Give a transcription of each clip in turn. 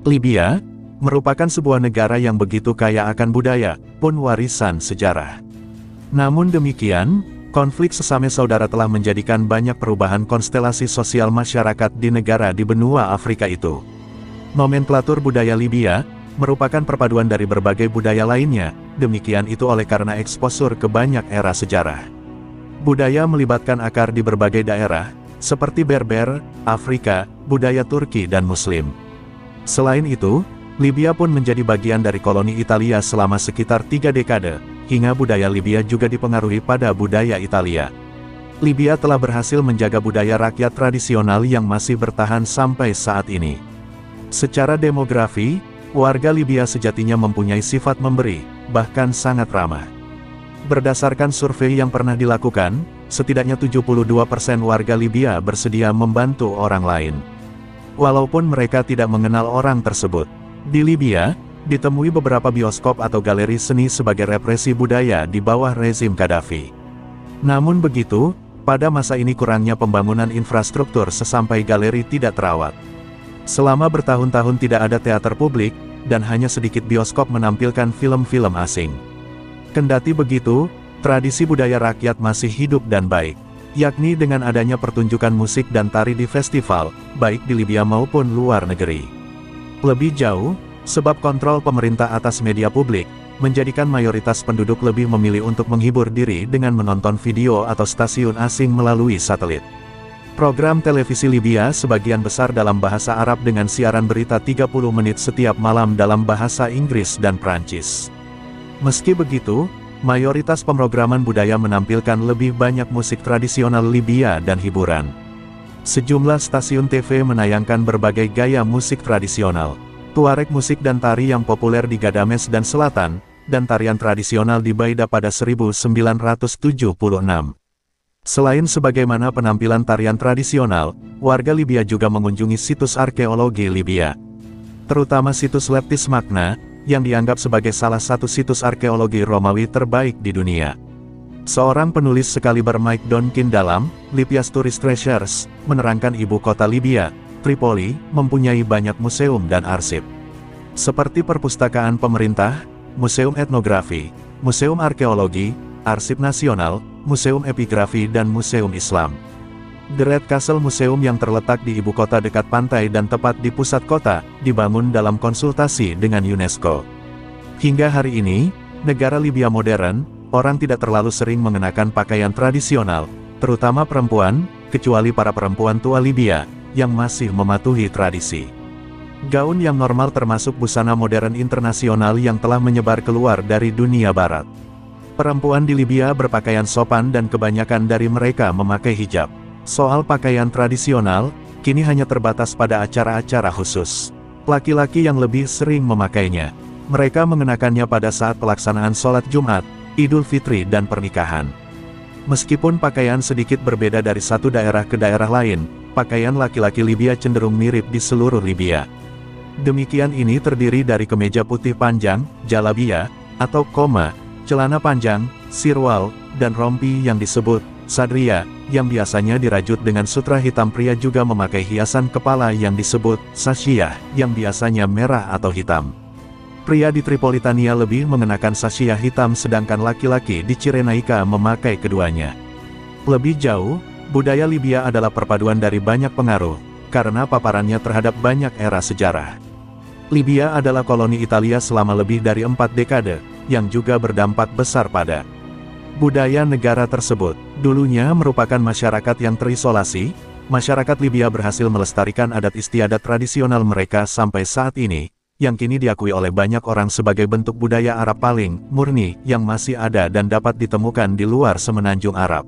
Libya merupakan sebuah negara yang begitu kaya akan budaya, pun warisan sejarah. Namun demikian, konflik sesama saudara telah menjadikan banyak perubahan konstelasi sosial masyarakat di negara di benua Afrika itu. Nomenklatur budaya Libya merupakan perpaduan dari berbagai budaya lainnya, demikian itu oleh karena eksposur ke banyak era sejarah. Budaya melibatkan akar di berbagai daerah, seperti Berber, Afrika, budaya Turki dan Muslim. Selain itu, Libya pun menjadi bagian dari koloni Italia selama sekitar 3 dekade, hingga budaya Libya juga dipengaruhi pada budaya Italia. Libya telah berhasil menjaga budaya rakyat tradisional yang masih bertahan sampai saat ini. Secara demografi, warga Libya sejatinya mempunyai sifat memberi, bahkan sangat ramah. Berdasarkan survei yang pernah dilakukan, setidaknya 72% warga Libya bersedia membantu orang lain. Walaupun mereka tidak mengenal orang tersebut. Di Libya, ditemui beberapa bioskop atau galeri seni sebagai represi budaya di bawah rezim Gaddafi. Namun begitu, pada masa ini kurangnya pembangunan infrastruktur sesampai galeri tidak terawat. Selama bertahun-tahun tidak ada teater publik, dan hanya sedikit bioskop menampilkan film-film asing. Kendati begitu, tradisi budaya rakyat masih hidup dan baik, yakni dengan adanya pertunjukan musik dan tari di festival, baik di Libya maupun luar negeri. Lebih jauh, sebab kontrol pemerintah atas media publik, menjadikan mayoritas penduduk lebih memilih untuk menghibur diri dengan menonton video atau stasiun asing melalui satelit. Program televisi Libya sebagian besar dalam bahasa Arab dengan siaran berita 30 menit setiap malam dalam bahasa Inggris dan Prancis. Meski begitu, mayoritas pemrograman budaya menampilkan lebih banyak musik tradisional Libya dan hiburan. Sejumlah stasiun TV menayangkan berbagai gaya musik tradisional, Tuareg musik dan tari yang populer di Gadames dan Selatan, dan tarian tradisional di Baida pada 1976. Selain sebagaimana penampilan tarian tradisional, warga Libya juga mengunjungi situs arkeologi Libya. Terutama situs Leptis Magna, yang dianggap sebagai salah satu situs arkeologi Romawi terbaik di dunia. Seorang penulis sekaliber Mike Donkin dalam Libya's Tourist Treasures, menerangkan ibu kota Libya, Tripoli, mempunyai banyak museum dan arsip. Seperti perpustakaan pemerintah, museum etnografi, museum arkeologi, arsip nasional, museum epigrafi dan museum Islam. The Red Castle Museum yang terletak di ibu kota dekat pantai dan tepat di pusat kota, dibangun dalam konsultasi dengan UNESCO. Hingga hari ini, negara Libya modern, orang tidak terlalu sering mengenakan pakaian tradisional, terutama perempuan, kecuali para perempuan tua Libya, yang masih mematuhi tradisi. Gaun yang normal termasuk busana modern internasional yang telah menyebar keluar dari dunia barat. Perempuan di Libya berpakaian sopan dan kebanyakan dari mereka memakai hijab. Soal pakaian tradisional, kini hanya terbatas pada acara-acara khusus. Laki-laki yang lebih sering memakainya. Mereka mengenakannya pada saat pelaksanaan sholat Jumat, Idul Fitri dan pernikahan. Meskipun pakaian sedikit berbeda dari satu daerah ke daerah lain, pakaian laki-laki Libya cenderung mirip di seluruh Libya. Demikian ini terdiri dari kemeja putih panjang, jalabia, atau koma, celana panjang, sirwal, dan rompi yang disebut sadria, yang biasanya dirajut dengan sutra hitam. Pria juga memakai hiasan kepala yang disebut sashiyah, yang biasanya merah atau hitam. Pria di Tripolitania lebih mengenakan sashiyah hitam sedangkan laki-laki di Cirenaika memakai keduanya. Lebih jauh, budaya Libya adalah perpaduan dari banyak pengaruh, karena paparannya terhadap banyak era sejarah. Libya adalah koloni Italia selama lebih dari 4 dekade, yang juga berdampak besar pada budaya negara tersebut. Dulunya merupakan masyarakat yang terisolasi, masyarakat Libya berhasil melestarikan adat istiadat tradisional mereka sampai saat ini, yang kini diakui oleh banyak orang sebagai bentuk budaya Arab paling murni yang masih ada dan dapat ditemukan di luar semenanjung Arab.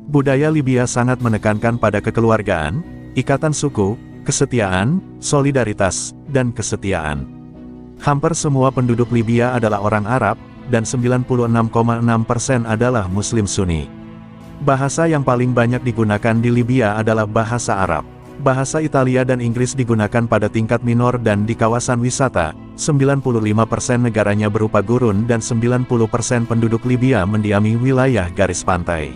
Budaya Libya sangat menekankan pada kekeluargaan, ikatan suku, kesetiaan, solidaritas, dan kesetiaan. Hampir semua penduduk Libya adalah orang Arab, dan 96,6% adalah Muslim Sunni. Bahasa yang paling banyak digunakan di Libya adalah bahasa Arab. Bahasa Italia dan Inggris digunakan pada tingkat minor dan di kawasan wisata. 95% negaranya berupa gurun dan 90% penduduk Libya mendiami wilayah garis pantai.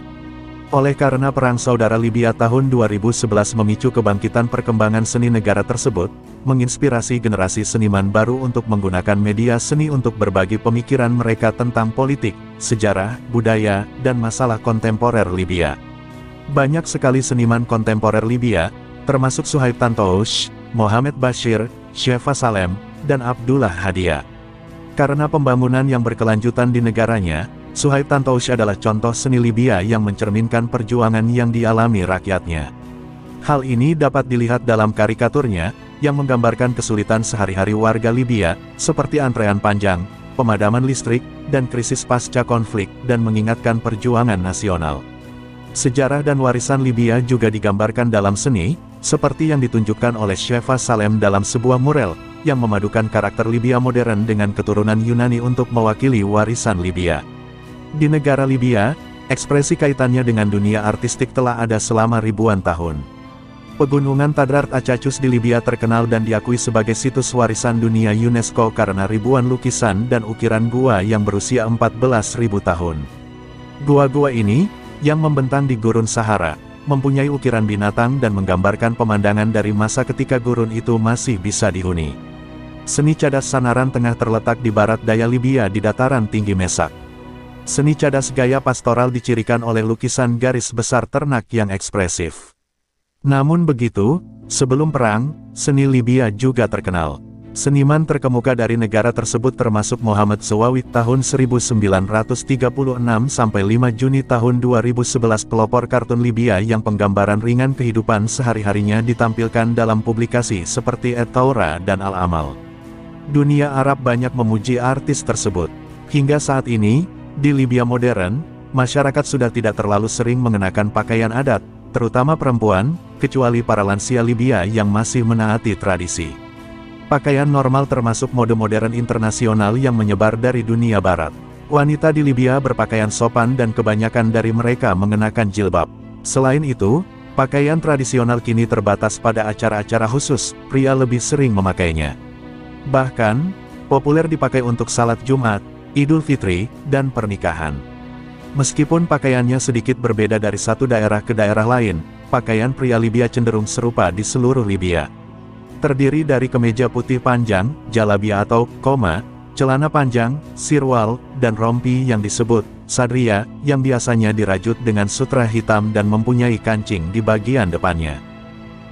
Oleh karena Perang Saudara Libya tahun 2011 memicu kebangkitan perkembangan seni negara tersebut, menginspirasi generasi seniman baru untuk menggunakan media seni untuk berbagi pemikiran mereka tentang politik, sejarah, budaya, dan masalah kontemporer Libya. Banyak sekali seniman kontemporer Libya, termasuk Suhaib Tantoush, Mohamed Bashir, Shefa Salem, dan Abdullah Hadia. Karena pembangunan yang berkelanjutan di negaranya, Suhaib Tantoush adalah contoh seni Libya yang mencerminkan perjuangan yang dialami rakyatnya. Hal ini dapat dilihat dalam karikaturnya, yang menggambarkan kesulitan sehari-hari warga Libya, seperti antrean panjang, pemadaman listrik, dan krisis pasca konflik, dan mengingatkan perjuangan nasional. Sejarah dan warisan Libya juga digambarkan dalam seni, seperti yang ditunjukkan oleh Shefa Salem dalam sebuah mural, yang memadukan karakter Libya modern dengan keturunan Yunani untuk mewakili warisan Libya. Di negara Libya, ekspresi kaitannya dengan dunia artistik telah ada selama ribuan tahun. Pegunungan Tadart Acacus di Libya terkenal dan diakui sebagai situs warisan dunia UNESCO karena ribuan lukisan dan ukiran gua yang berusia 14.000 tahun. Gua-gua ini, yang membentang di gurun Sahara, mempunyai ukiran binatang dan menggambarkan pemandangan dari masa ketika gurun itu masih bisa dihuni. Seni cadas Sanaran Tengah terletak di barat daya Libya di dataran tinggi Mesak. Seni cadas gaya pastoral dicirikan oleh lukisan garis besar ternak yang ekspresif. Namun begitu, sebelum perang, seni Libya juga terkenal. Seniman terkemuka dari negara tersebut termasuk Mohamed Zouawi tahun 1936 sampai 5 Juni tahun 2011 pelopor kartun Libya yang penggambaran ringan kehidupan sehari-harinya ditampilkan dalam publikasi seperti Et-Taura dan Al-Amal. Dunia Arab banyak memuji artis tersebut. Hingga saat ini, di Libya modern, masyarakat sudah tidak terlalu sering mengenakan pakaian adat, terutama perempuan, kecuali para lansia Libya yang masih menaati tradisi. Pakaian normal termasuk mode modern internasional yang menyebar dari dunia barat. Wanita di Libya berpakaian sopan dan kebanyakan dari mereka mengenakan jilbab. Selain itu, pakaian tradisional kini terbatas pada acara-acara khusus, pria lebih sering memakainya. Bahkan, populer dipakai untuk salat Jumat, Idul Fitri, dan pernikahan. Meskipun pakaiannya sedikit berbeda dari satu daerah ke daerah lain, pakaian pria Libya cenderung serupa di seluruh Libya. Terdiri dari kemeja putih panjang, jalabia atau koma, celana panjang, sirwal, dan rompi yang disebut sadria, yang biasanya dirajut dengan sutra hitam dan mempunyai kancing di bagian depannya.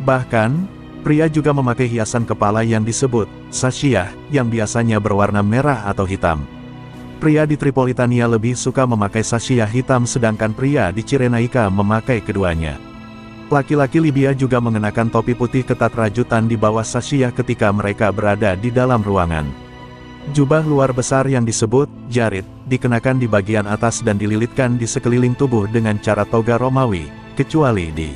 Bahkan, pria juga memakai hiasan kepala yang disebut sashiyah, yang biasanya berwarna merah atau hitam. Pria di Tripolitania lebih suka memakai sashiyah hitam sedangkan pria di Cirenaica memakai keduanya. Laki-laki Libya juga mengenakan topi putih ketat rajutan di bawah sashiyah ketika mereka berada di dalam ruangan. Jubah luar besar yang disebut jarid, dikenakan di bagian atas dan dililitkan di sekeliling tubuh dengan cara toga Romawi, kecuali di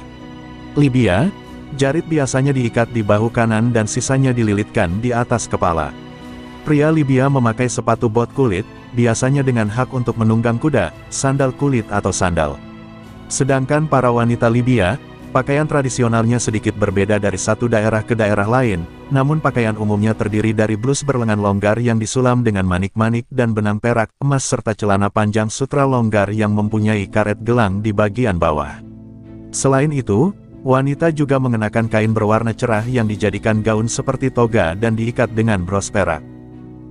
Libya, jarid biasanya diikat di bahu kanan dan sisanya dililitkan di atas kepala. Pria Libya memakai sepatu bot kulit, biasanya dengan hak untuk menunggang kuda, sandal kulit atau sandal. Sedangkan para wanita Libya, pakaian tradisionalnya sedikit berbeda dari satu daerah ke daerah lain, namun pakaian umumnya terdiri dari blus berlengan longgar yang disulam dengan manik-manik dan benang perak, emas serta celana panjang sutra longgar yang mempunyai karet gelang di bagian bawah. Selain itu, wanita juga mengenakan kain berwarna cerah yang dijadikan gaun seperti toga dan diikat dengan bros perak.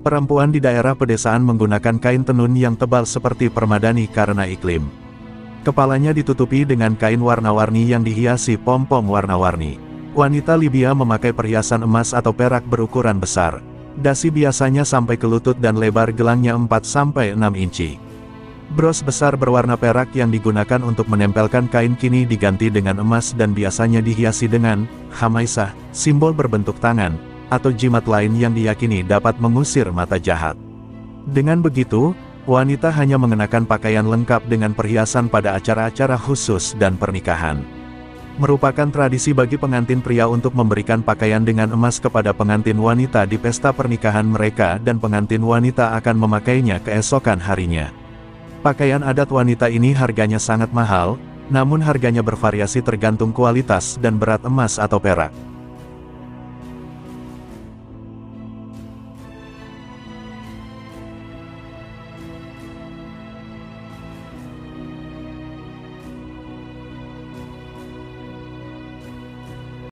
Perempuan di daerah pedesaan menggunakan kain tenun yang tebal seperti permadani karena iklim. Kepalanya ditutupi dengan kain warna-warni yang dihiasi pom-pom warna-warni. Wanita Libya memakai perhiasan emas atau perak berukuran besar. Dasi biasanya sampai ke lutut dan lebar gelangnya 4-6 inci. Bros besar berwarna perak yang digunakan untuk menempelkan kain kini diganti dengan emas dan biasanya dihiasi dengan hamaisah, simbol berbentuk tangan, atau jimat lain yang diyakini dapat mengusir mata jahat. Dengan begitu, wanita hanya mengenakan pakaian lengkap dengan perhiasan pada acara-acara khusus dan pernikahan. Merupakan tradisi bagi pengantin pria untuk memberikan pakaian dengan emas kepada pengantin wanita di pesta pernikahan mereka dan pengantin wanita akan memakainya keesokan harinya. Pakaian adat wanita ini harganya sangat mahal, namun harganya bervariasi tergantung kualitas dan berat emas atau perak.